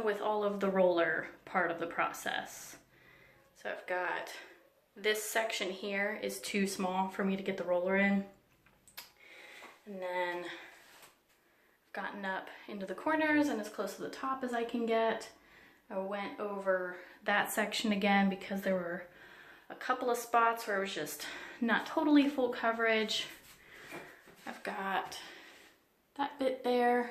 with all of the roller part of the process. So I've got this section here is too small for me to get the roller in. And then I've gotten up into the corners and as close to the top as I can get. I went over that section again because there were a couple of spots where it was just not totally full coverage. I've got that bit there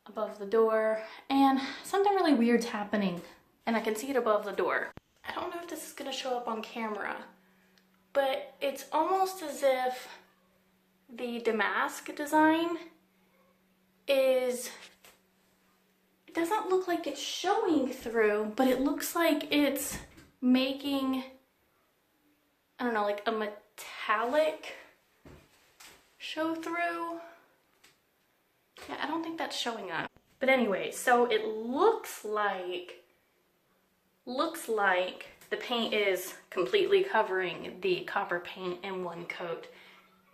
above the door, and something really weird's happening, and I can see it above the door. I don't know if this is gonna show up on camera, but it's almost as if the damask design is, it doesn't look like it's showing through, but it looks like it's making, I don't know, like a metallic show through. Yeah, I don't think that's showing up. But anyway, so it looks like the paint is completely covering the copper paint in one coat,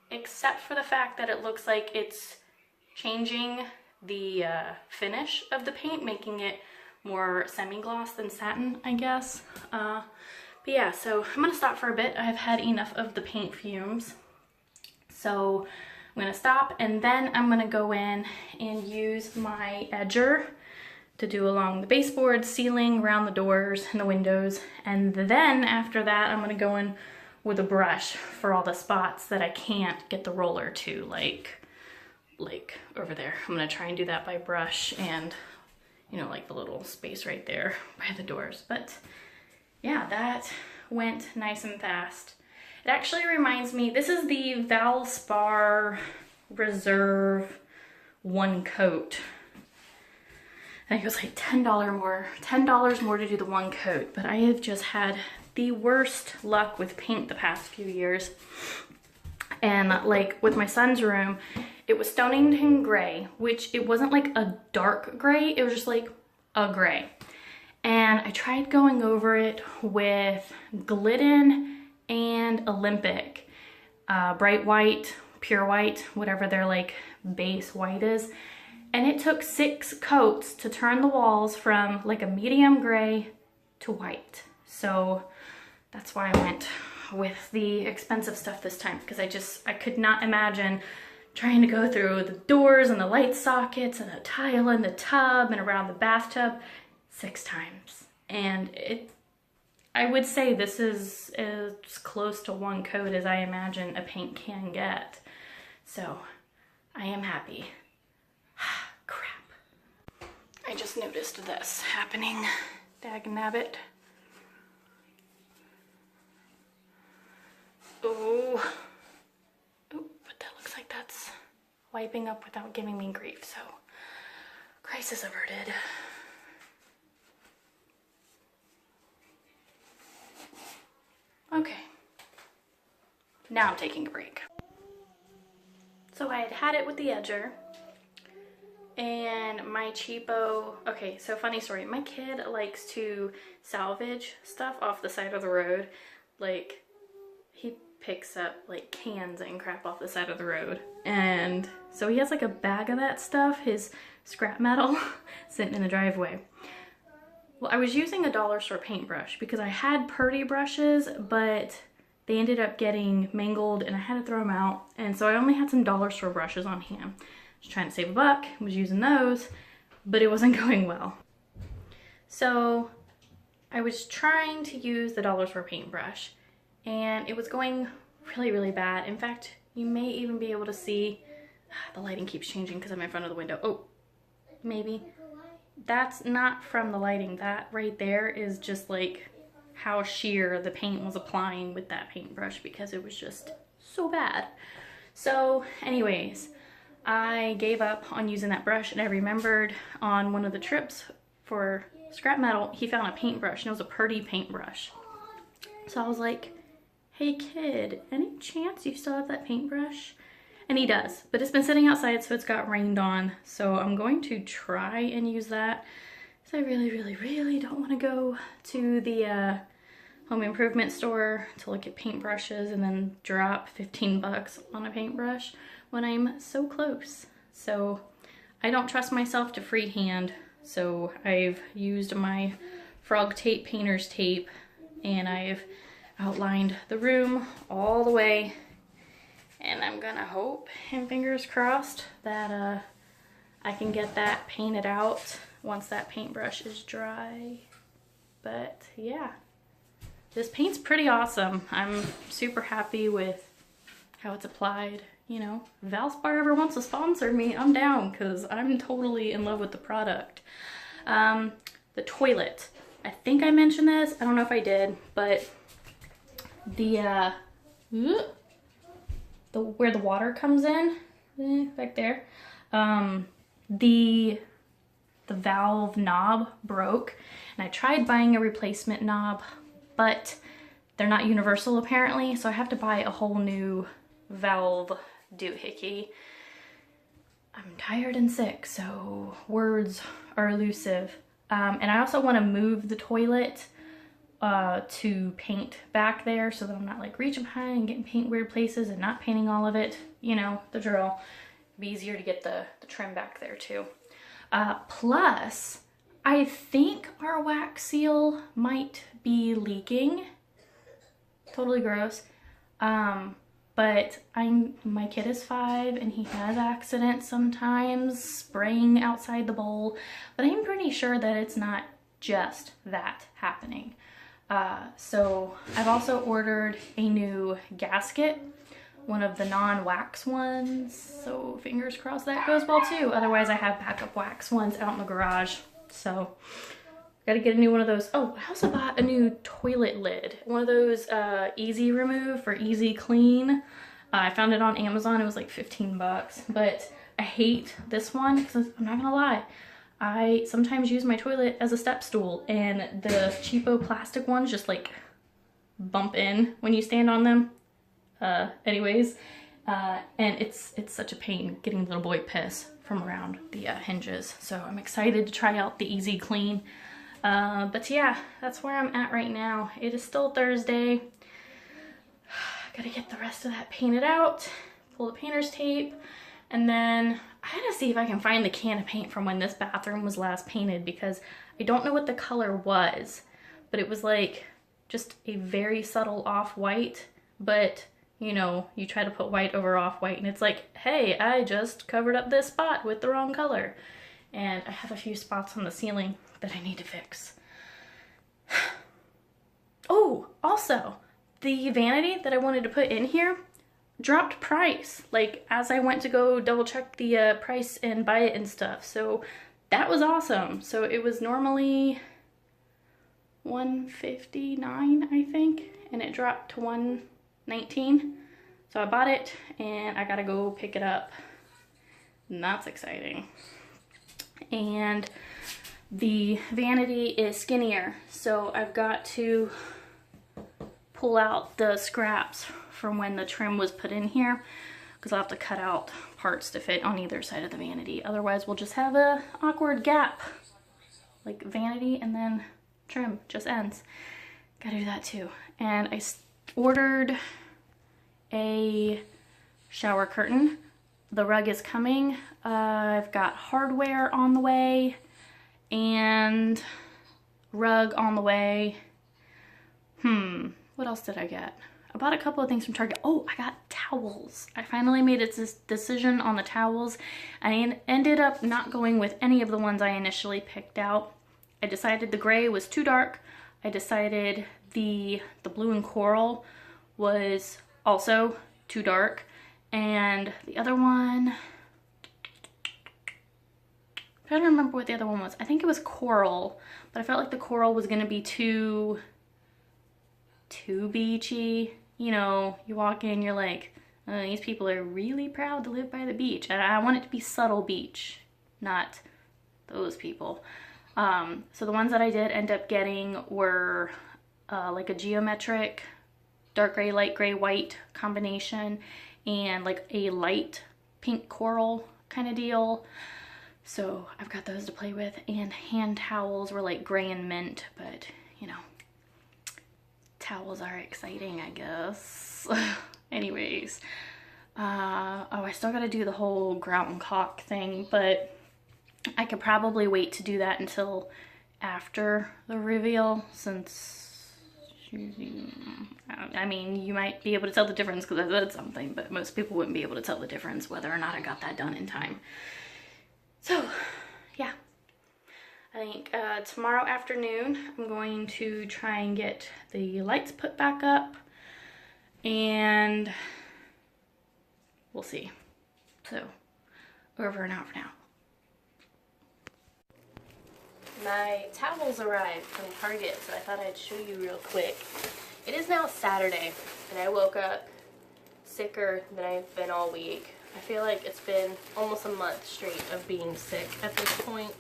except for the fact that it looks like it's changing the finish of the paint, making it more semi-gloss than satin, I guess. But yeah, so I'm gonna stop for a bit. I've had enough of the paint fumes. So I'm gonna stop, and then I'm gonna go in and use my edger to do along the baseboard, ceiling, around the doors and the windows. And then after that, I'm gonna go in with a brush for all the spots that I can't get the roller to, like over there. I'm gonna try and do that by brush and, you know, like the little space right there by the doors. But yeah, that went nice and fast. It actually reminds me, this is the Valspar Reserve one coat. I think it was like $10 more to do the one coat, but I have just had the worst luck with paint the past few years. And like with my son's room, it was Stonington gray, which it wasn't like a dark gray, it was just like a gray. And I tried going over it with Glidden and Olympic, bright white, pure white, whatever their like base white is. And it took 6 coats to turn the walls from like a medium gray to white. So that's why I went with the expensive stuff this time, because I could not imagine trying to go through the doors and the light sockets and the tile in the tub and around the bathtub 6 times. And I would say this is as close to one coat as I imagine a paint can get. So I am happy. Crap. I just noticed this happening. Dagnabbit. Oh, but that looks like that's wiping up without giving me grief, so crisis averted. Okay, now I'm taking a break. So I had it with the edger, and my cheapo, okay, so funny story, my kid likes to salvage stuff off the side of the road. Like, he picks up like cans and crap off the side of the road, and so he has like a bag of that stuff, his scrap metal, sitting in the driveway. Well, I was using a dollar store paintbrush because I had Purdy brushes, but they ended up getting mangled and I had to throw them out, and so I only had some dollar store brushes on hand. I was trying to save a buck, was using those, but it wasn't going well. So I was trying to use the dollar store paintbrush, and it was going really, really bad. In fact, you may even be able to see, the lighting keeps changing because I'm in front of the window. Oh, maybe. That's not from the lighting. That right there is just like how sheer the paint was applying with that paintbrush, because it was just so bad. So anyways, I gave up on using that brush, and I remembered on one of the trips for scrap metal, he found a paintbrush, and it was a Purdy paintbrush. So I was like, hey kid, any chance you still have that paintbrush? And he does, but it's been sitting outside, so it's got rained on. So I'm going to try and use that, because I really, really, really don't want to go to the home improvement store to look at paintbrushes and then drop 15 bucks on a paintbrush when I'm so close. So I don't trust myself to freehand So I've used my frog tape, painter's tape, and I've outlined the room all the way. And I'm gonna hope, and fingers crossed, that I can get that painted out once that paintbrush is dry. But yeah, this paint's pretty awesome. I'm super happy with how it's applied. You know, Valspar ever wants to sponsor me, I'm down, because I'm totally in love with the product. The toilet. I think I mentioned this. I don't know if I did, but the where the water comes in, back there, the valve knob broke, and I tried buying a replacement knob, but they're not universal apparently, so I have to buy a whole new valve doohickey. I'm tired and sick, so words are elusive. And I also want to move the toilet to paint back there so that I'm not like reaching behind and getting paint weird places and not painting all of it. You know, the drill. It'd be easier to get the trim back there too. Plus, I think our wax seal might be leaking. Totally gross. But my kid is 5 and he has accidents sometimes spraying outside the bowl, but I'm pretty sure that it's not just that happening. So I've also ordered a new gasket, one of the non-wax ones, so fingers crossed that goes well too. Otherwise I have backup wax ones out in the garage, so gotta get a new one of those. Oh, I also bought a new toilet lid, one of those easy remove for easy clean. I found it on Amazon. It was like 15 bucks, but I hate this one because I'm not gonna lie, I sometimes use my toilet as a step stool, and the cheapo plastic ones just like bump in when you stand on them. Anyways, and it's such a pain getting little boy piss from around the hinges. So I'm excited to try out the easy clean. But yeah, that's where I'm at right now. It is still Thursday. Gotta get the rest of that painted out, pull the painter's tape, and then I gotta see if I can find the can of paint from when this bathroom was last painted, because I don't know what the color was, but it was like just a very subtle off-white, but you know, you try to put white over off-white and it's like, hey, I just covered up this spot with the wrong color. And I have a few spots on the ceiling that I need to fix. Oh, also, the vanity that I wanted to put in here dropped price, like as I went to go double check the price and buy it and stuff. So that was awesome. So it was normally $159, I think, and it dropped to $119. So I bought it and I gotta go pick it up. And that's exciting. And the vanity is skinnier, so I've got to pull out the scraps from when the trim was put in here, because I'll have to cut out parts to fit on either side of the vanity. Otherwise we'll just have a awkward gap, like vanity and then trim just ends. Gotta do that too. And I ordered a shower curtain. The rug is coming. I've got hardware on the way and rug on the way. What else did I get? I bought a couple of things from Target. Oh, I got towels. I finally made a decision on the towels. I ended up not going with any of the ones I initially picked out. I decided the gray was too dark. I decided the blue and coral was also too dark. And the other one, I'm trying to remember what the other one was. I think it was coral, but I felt like the coral was gonna be too beachy. You know, you walk in, you're like, these people are really proud to live by the beach. And I want it to be subtle beach, not those people. So the ones that I did end up getting were like a geometric dark gray, light gray, white combination, and like a light pink coral kind of deal. So I've got those to play with. And hand towels were like gray and mint, but you know, towels are exciting, I guess. Anyways, oh, I still gotta do the whole ground cock thing, but I could probably wait to do that until after the reveal, since, I mean, you might be able to tell the difference because I said something, but most people wouldn't be able to tell the difference whether or not I got that done in time. So, yeah. I think tomorrow afternoon I'm going to try and get the lights put back up, and we'll see. So, over and out for now. My towels arrived from Target, so I thought I'd show you real quick. It is now Saturday, and I woke up sicker than I've been all week. I feel like it's been almost a month straight of being sick at this point.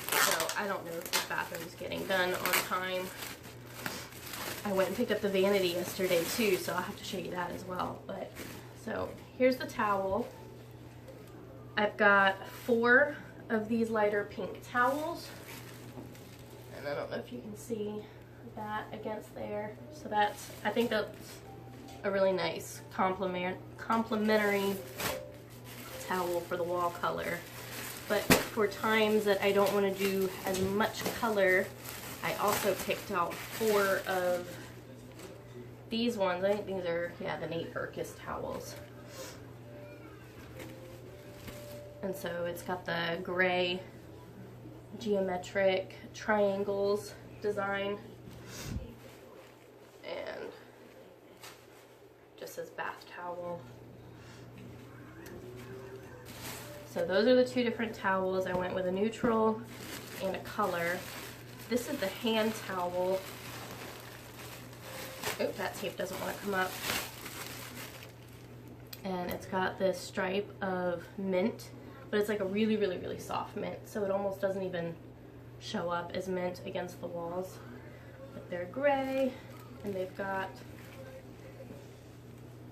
So I don't know if this bathroom's getting done on time. I went and picked up the Vanity yesterday too, so I'll have to show you that as well. But so here's the towel. I've got 4 of these lighter pink towels. And I don't know if you can see that against there. So that's, I think that's a really nice complementary towel for the wall color. But for times that I don't want to do as much color, I also picked out 4 of these ones. I think these are, yeah, the Nate Berkus towels. And so it's got the gray geometric triangles design, and just says bath towel. So those are the 2 different towels. I went with a neutral and a color. This is the hand towel. Oh, that tape doesn't want to come up. And it's got this stripe of mint, but it's like a really, really, really soft mint, so it almost doesn't even show up as mint against the walls. But they're gray, and they've got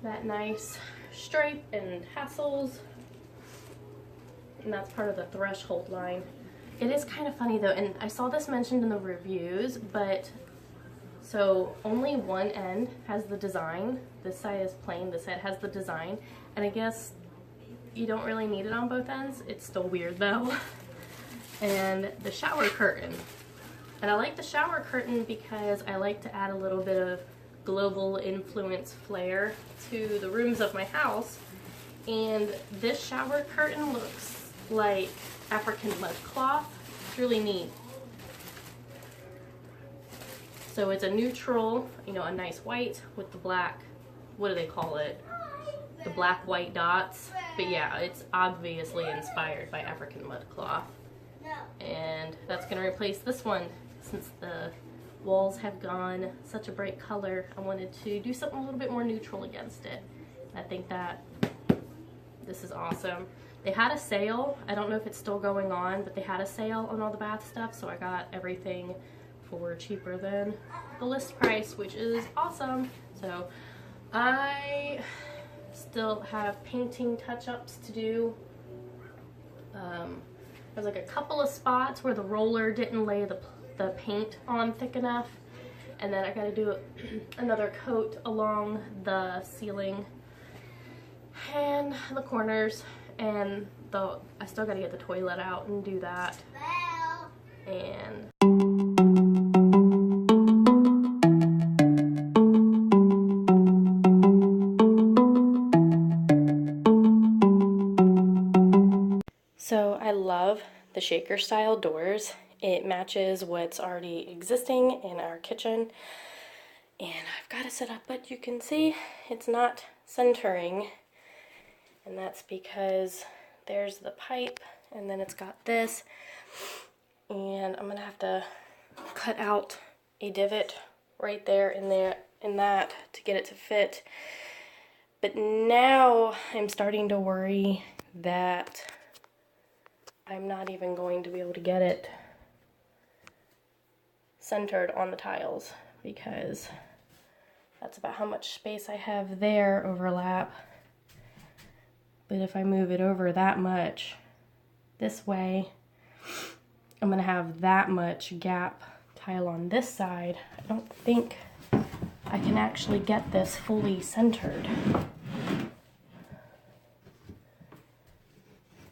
that nice stripe and tassels. And that's part of the threshold line. It is kind of funny though, and I saw this mentioned in the reviews, but so only one end has the design. This side is plain, this side has the design, and I guess you don't really need it on both ends. It's still weird though. And the shower curtain. And I like the shower curtain because I like to add a little bit of global influence flair to the rooms of my house. And this shower curtain looks like African mud cloth. It's really neat. So it's a neutral, you know, a nice white with the black, what do they call it? The black white dots. But yeah, it's obviously inspired by African mud cloth. And that's going to replace this one. Since the walls have gone such a bright color, I wanted to do something a little bit more neutral against it. I think that this is awesome. They had a sale. I don't know if it's still going on, but they had a sale on all the bath stuff, so I got everything for cheaper than the list price, which is awesome. So I still have painting touch-ups to do. There's like a couple of spots where the roller didn't lay the paint on thick enough, and then I got to do another coat along the ceiling and the corners, and I still got to get the toilet out and do that. And so I love the shaker style doors. It matches what's already existing in our kitchen. And I've got it set up, but you can see it's not centering. And that's because there's the pipe, and then it's got this. And I'm gonna have to cut out a divot right there in that to get it to fit. But now I'm starting to worry that I'm not even going to be able to get it centered on the tiles, because that's about how much space I have there overlap. But if I move it over that much this way, I'm gonna have that much gap tile on this side. I don't think I can actually get this fully centered.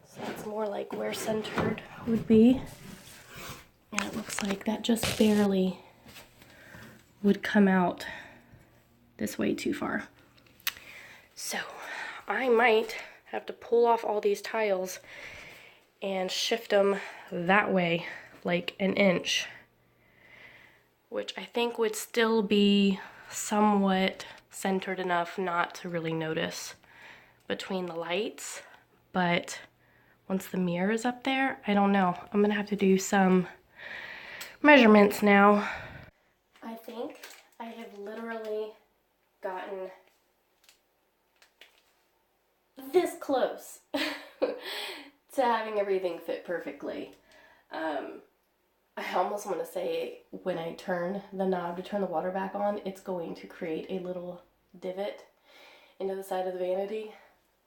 So it's more like we're centered would be. And it looks like that just barely would come out this way too far. So I might have to pull off all these tiles and shift them that way like an inch, which I think would still be somewhat centered enough not to really notice between the lights. But once the mirror is up there, I don't know. I'm gonna have to do some measurements now. I think I have literally gotten this close to having everything fit perfectly. I almost want to say when I turn the knob to turn the water back on, it's going to create a little divot into the side of the vanity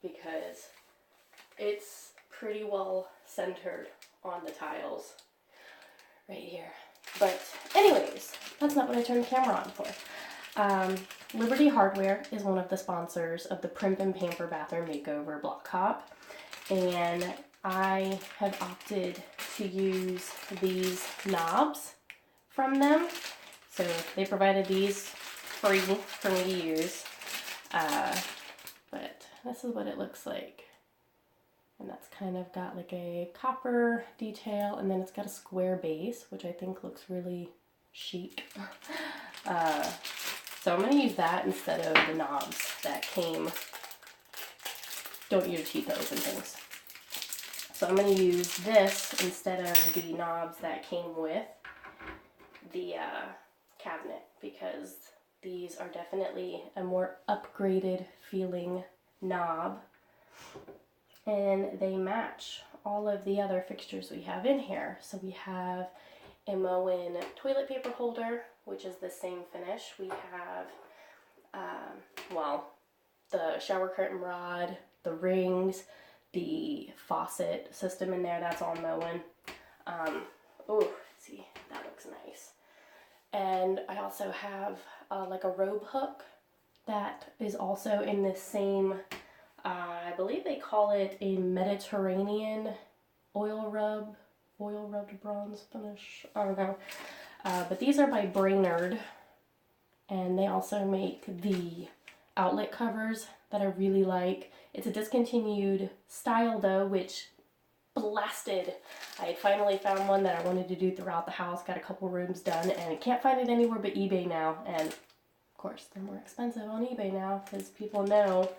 because it's pretty well centered on the tiles right here. But anyways, that's not what I turned the camera on for. Liberty Hardware is one of the sponsors of the Primp and Pamper Bathroom Makeover Block Top, and I have opted to use these knobs from them. So they provided these free for me to use, but this is what it looks like. And that's kind of got like a copper detail, and then it's got a square base, which I think looks really chic. So I'm going to use that instead of the knobs that came. Don't use your teeth to open things. So I'm going to use this instead of the knobs that came with the cabinet, because these are definitely a more upgraded feeling knob, and they match all of the other fixtures we have in here. So we have a Moen toilet paper holder, which is the same finish. We have, well, the shower curtain rod, the rings, the faucet system in there, that's all Moen. Oh, see, that looks nice. And I also have like a robe hook that is also in this same, I believe they call it a Mediterranean oil rubbed bronze finish. I don't know. But these are by Brainerd, and they also make the outlet covers that I really like. It's a discontinued style though, which blasted. I had finally found one that I wanted to do throughout the house, got a couple rooms done, and I can't find it anywhere but eBay now. And of course, they're more expensive on eBay now because people know.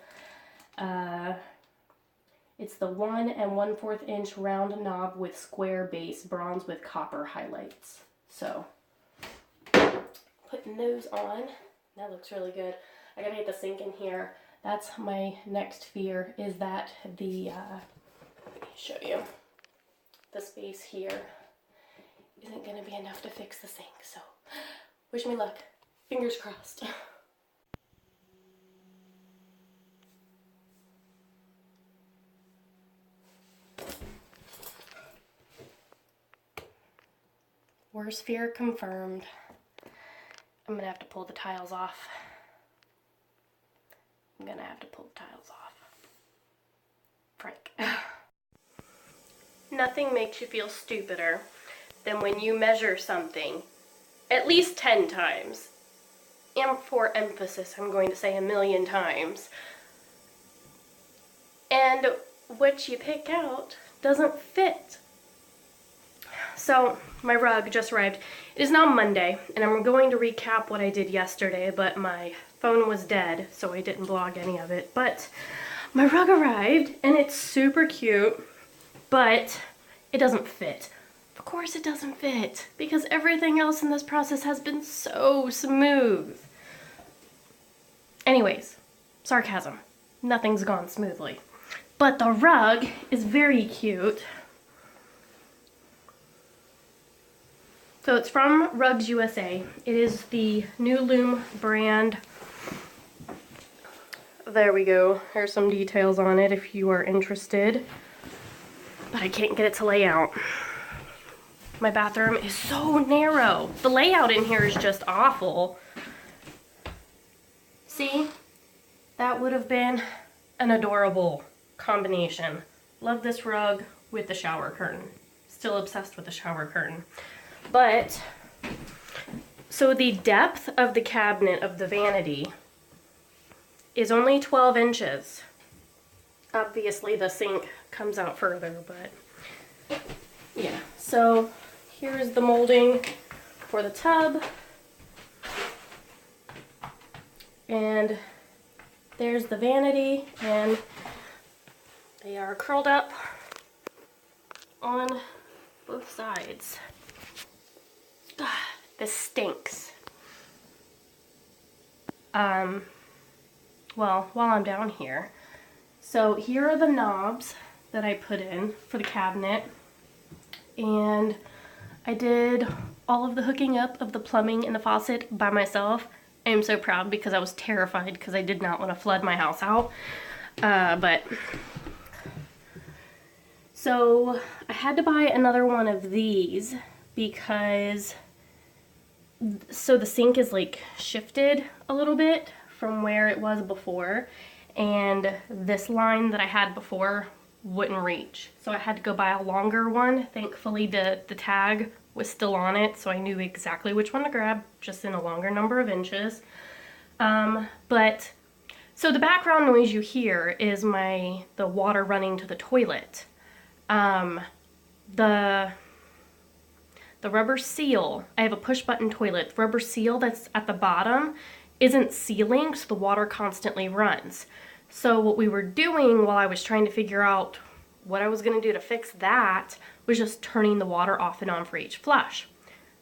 It's the 1 1/4 inch round knob with square base, bronze with copper highlights. So, putting those on, that looks really good. I gotta get the sink in here. That's my next fear, is that the, let me show you, the space here isn't gonna be enough to fix the sink. So, wish me luck. Fingers crossed. Worst fear confirmed. I'm gonna have to pull the tiles off. Frank. Nothing makes you feel stupider than when you measure something at least 10 times. And for emphasis, I'm going to say 1,000,000 times. And what you pick out doesn't fit. So, my rug just arrived. It is now Monday, and I'm going to recap what I did yesterday, but my phone was dead, so I didn't vlog any of it. But my rug arrived, and it's super cute, but it doesn't fit. Of course it doesn't fit, because everything else in this process has been so smooth. Anyways, sarcasm. Nothing's gone smoothly. But the rug is very cute. So it's from Rugs USA. It is the New Loom brand. There we go. There's some details on it if you are interested. But I can't get it to lay out. My bathroom is so narrow. The layout in here is just awful. See? That would have been an adorable combination. Love this rug with the shower curtain. Still obsessed with the shower curtain. But, so the depth of the cabinet of the vanity is only 12 inches. Obviously the sink comes out further, but yeah. So here's the molding for the tub. And there's the vanity, and they are curled up on both sides. This stinks. Well, while I'm down here, so here are the knobs that I put in for the cabinet, and I did all of the hooking up of the plumbing and the faucet by myself. I am so proud because I was terrified because I did not want to flood my house out. So I had to buy another one of these because, so the sink is like shifted a little bit from where it was before, and this line that I had before wouldn't reach. So I had to go buy a longer one. Thankfully the tag was still on it, so I knew exactly which one to grab, just in a longer number of inches. But so the background noise you hear is the water running to the toilet. The rubber seal, I have a push button toilet. The rubber seal that's at the bottom isn't sealing, so the water constantly runs. So what we were doing while I was trying to figure out what I was going to do to fix that was just turning the water off and on for each flush.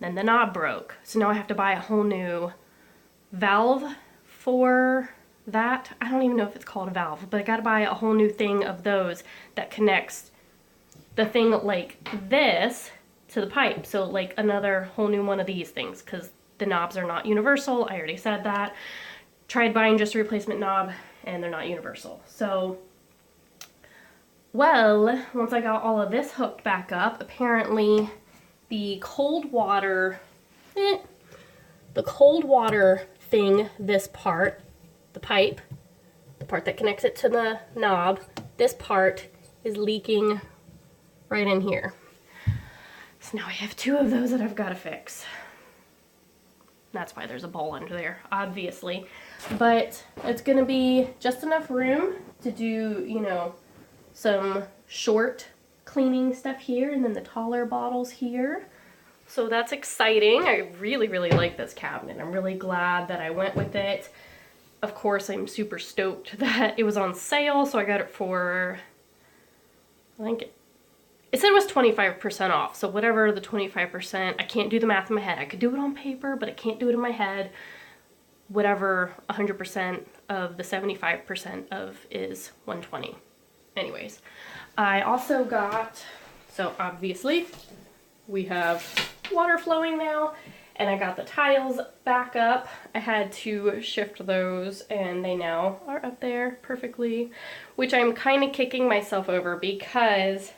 Then the knob broke, so now I have to buy a whole new valve for that. I don't even know if it's called a valve, but I got to buy a whole new thing of those that connects the thing like this to the pipe. So like another whole new one of these things, because the knobs are not universal. I already said that. Tried buying just a replacement knob and they're not universal. So, well, once I got all of this hooked back up, apparently the cold water thing, this part, the pipe, the part that connects it to the knob, this part is leaking right in here. So now I have two of those that I've got to fix. That's why there's a bowl under there, obviously. But it's going to be just enough room to do, you know, some short cleaning stuff here and then the taller bottles here. So that's exciting. I really, really like this cabinet. I'm really glad that I went with it. Of course, I'm super stoked that it was on sale, so I got it for, I think it said it was 25% off, so whatever the 25%, I can't do the math in my head. I could do it on paper, but I can't do it in my head. Whatever 100% of the 75% of is 120. Anyways, I also got, so obviously we have water flowing now, and I got the tiles back up. I had to shift those and they now are up there perfectly, which I'm kind of kicking myself over because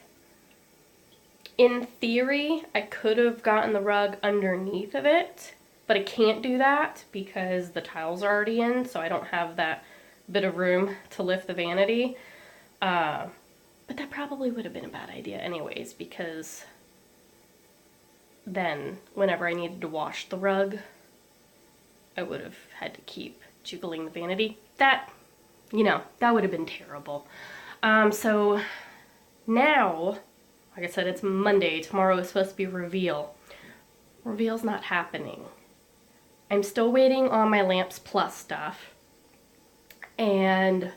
in theory, I could have gotten the rug underneath of it, but I can't do that because the tiles are already in, so I don't have that bit of room to lift the vanity. But that probably would have been a bad idea anyways, because then whenever I needed to wash the rug, I would have had to keep jiggling the vanity. That, you know, that would have been terrible. So now, like I said, it's Monday. Tomorrow is supposed to be reveal. Reveal's not happening. I'm still waiting on my Lamps Plus stuff. And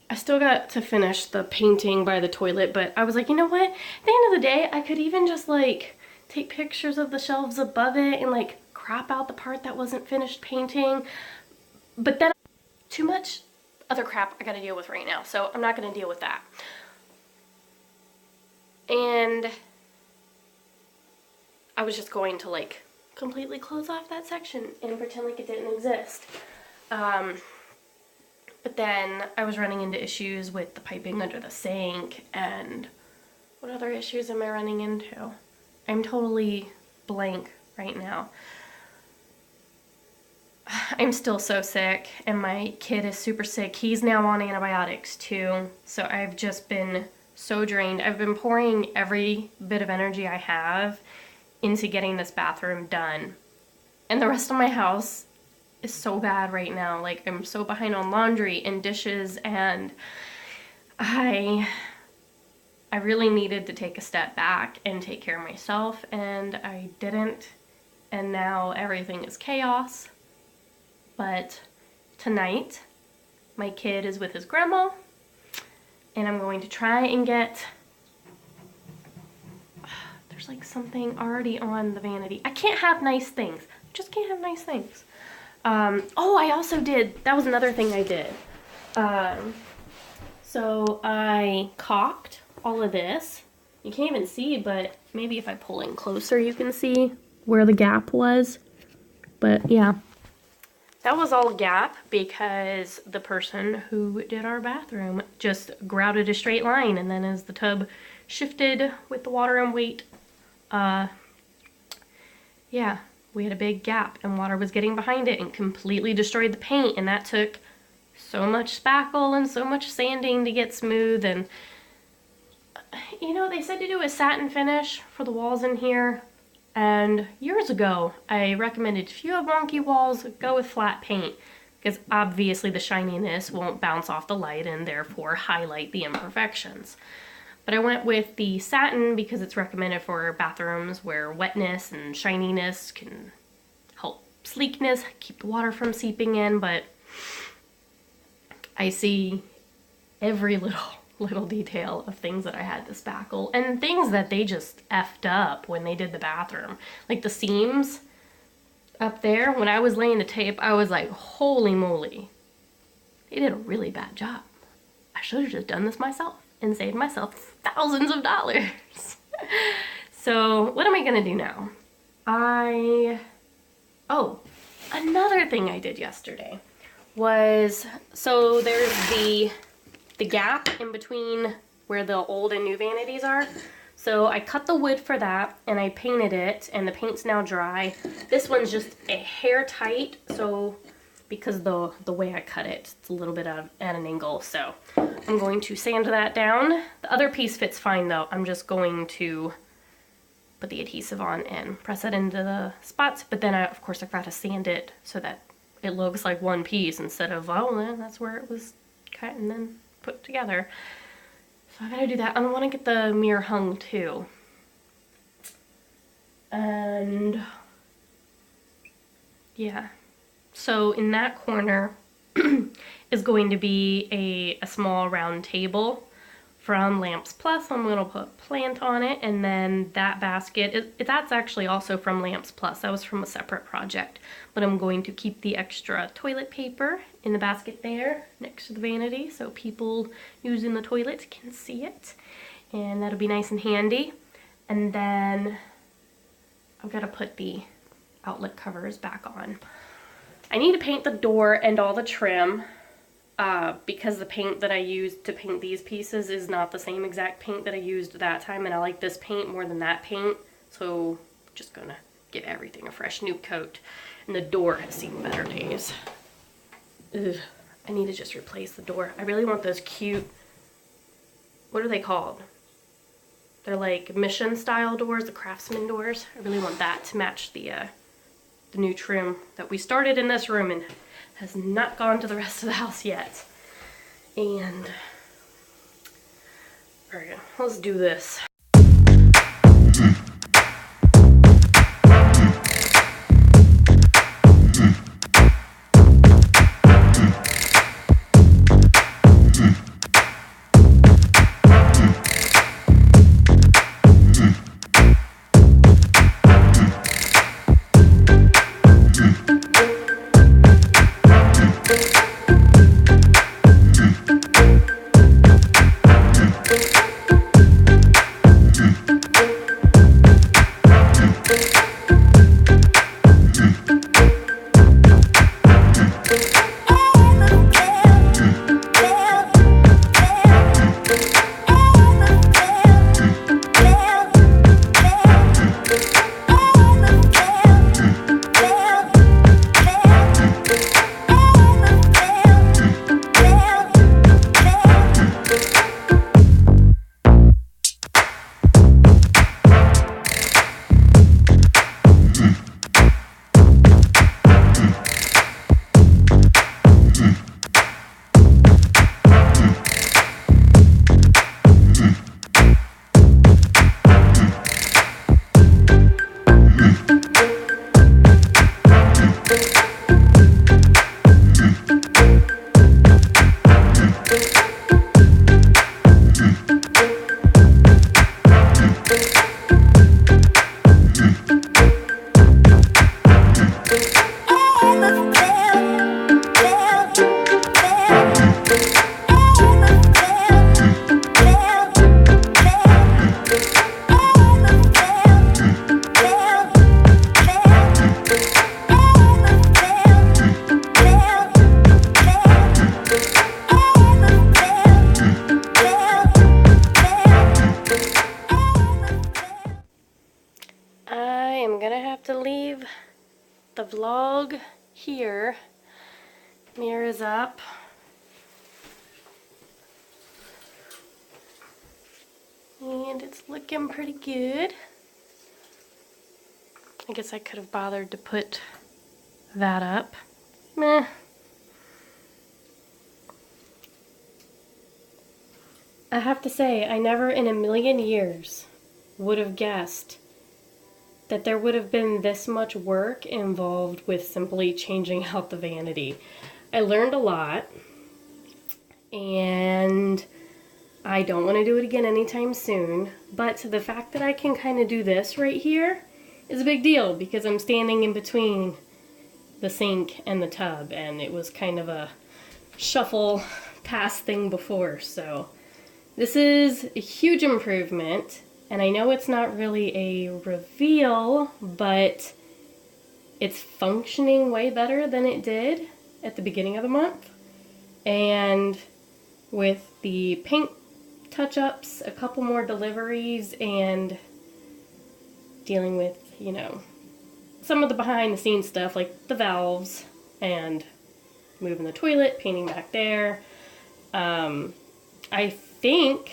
I still got to finish the painting by the toilet, but I was like, you know what? At the end of the day, I could even just like take pictures of the shelves above it and like crop out the part that wasn't finished painting. But then too much other crap I gotta deal with right now, so I'm not gonna deal with that. And I was just going to like completely close off that section and pretend like it didn't exist. But then I was running into issues with the piping under the sink, and what other issues am I running into? I'm totally blank right now. I'm still so sick, and my kid is super sick. He's now on antibiotics too, so I've just been so drained. I've been pouring every bit of energy I have into getting this bathroom done. And the rest of my house is so bad right now. Like, I'm so behind on laundry and dishes, and I really needed to take a step back and take care of myself, and I didn't. And now everything is chaos. But tonight, my kid is with his grandma, and I'm going to try and get, there's like something already on the vanity. I can't have nice things. I just can't have nice things. Oh, I also did, that was another thing I did. So I caulked all of this. You can't even see, but maybe if I pull in closer, you can see where the gap was. But yeah, that was all gap because the person who did our bathroom just grouted a straight line, and then as the tub shifted with the water and weight, yeah, we had a big gap and water was getting behind it and completely destroyed the paint, and that took so much spackle and so much sanding to get smooth. And you know, they said to do a satin finish for the walls in here, and years ago I recommended if you have wonky walls, go with flat paint, because obviously the shininess won't bounce off the light and therefore highlight the imperfections. But I went with the satin because it's recommended for bathrooms where wetness and shininess can help sleekness, keep the water from seeping in. But I see every little detail of things that I had to spackle, and things that they just effed up when they did the bathroom. Like the seams up there, when I was laying the tape, I was like, holy moly, they did a really bad job. I should have just done this myself and saved myself thousands of dollars. So what am I gonna do now? Oh, another thing I did yesterday was, so there's the gap in between where the old and new vanities are. So I cut the wood for that and I painted it, and the paint's now dry. This one's just a hair tight, so because the way I cut it, it's a little bit at an angle. So I'm going to sand that down. The other piece fits fine though. I'm just going to put the adhesive on and press it into the spots. But then of course I've got to sand it so that it looks like one piece instead of, oh, then that's where it was cut and then put together. So I gotta do that. I want to get the mirror hung too. And yeah, so in that corner is going to be a small round table from Lamps Plus. I'm gonna put plant on it, and then that basket, that's actually also from Lamps Plus. That was from a separate project, but I'm going to keep the extra toilet paper in the basket there next to the vanity so people using the toilet can see it, and that'll be nice and handy. And then I've got to put the outlet covers back on. I need to paint the door and all the trim because the paint that I used to paint these pieces is not the same exact paint that I used that time, and I like this paint more than that paint, so I'm just gonna give everything a fresh new coat. And the door has seen better days. Ugh, I need to just replace the door. I really want those cute, what are they called? They're like mission style doors, the craftsman doors. I really want that to match the new trim that we started in this room and has not gone to the rest of the house yet. And all right, let's do this. the vlog here. Mirrors up. And it's looking pretty good. I guess I could have bothered to put that up. Meh. I have to say, I never in a million years would have guessed that there would have been this much work involved with simply changing out the vanity. I learned a lot, and I don't want to do it again anytime soon, but the fact that I can kind of do this right here is a big deal because I'm standing in between the sink and the tub, and it was kind of a shuffle pass thing before, so this is a huge improvement, and I know it's not really a reveal, but it's functioning way better than it did at the beginning of the month. And with the paint touch-ups, a couple more deliveries, and dealing with, you know, some of the behind-the-scenes stuff like the valves and moving the toilet, painting back there, I think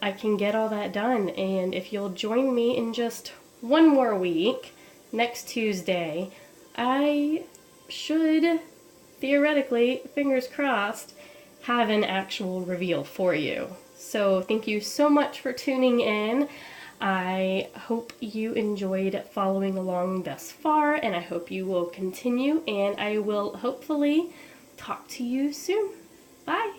I can get all that done. And if you'll join me in just one more week, next Tuesday, I should theoretically, fingers crossed, have an actual reveal for you. So thank you so much for tuning in. I hope you enjoyed following along thus far, and I hope you will continue, and I will hopefully talk to you soon. Bye!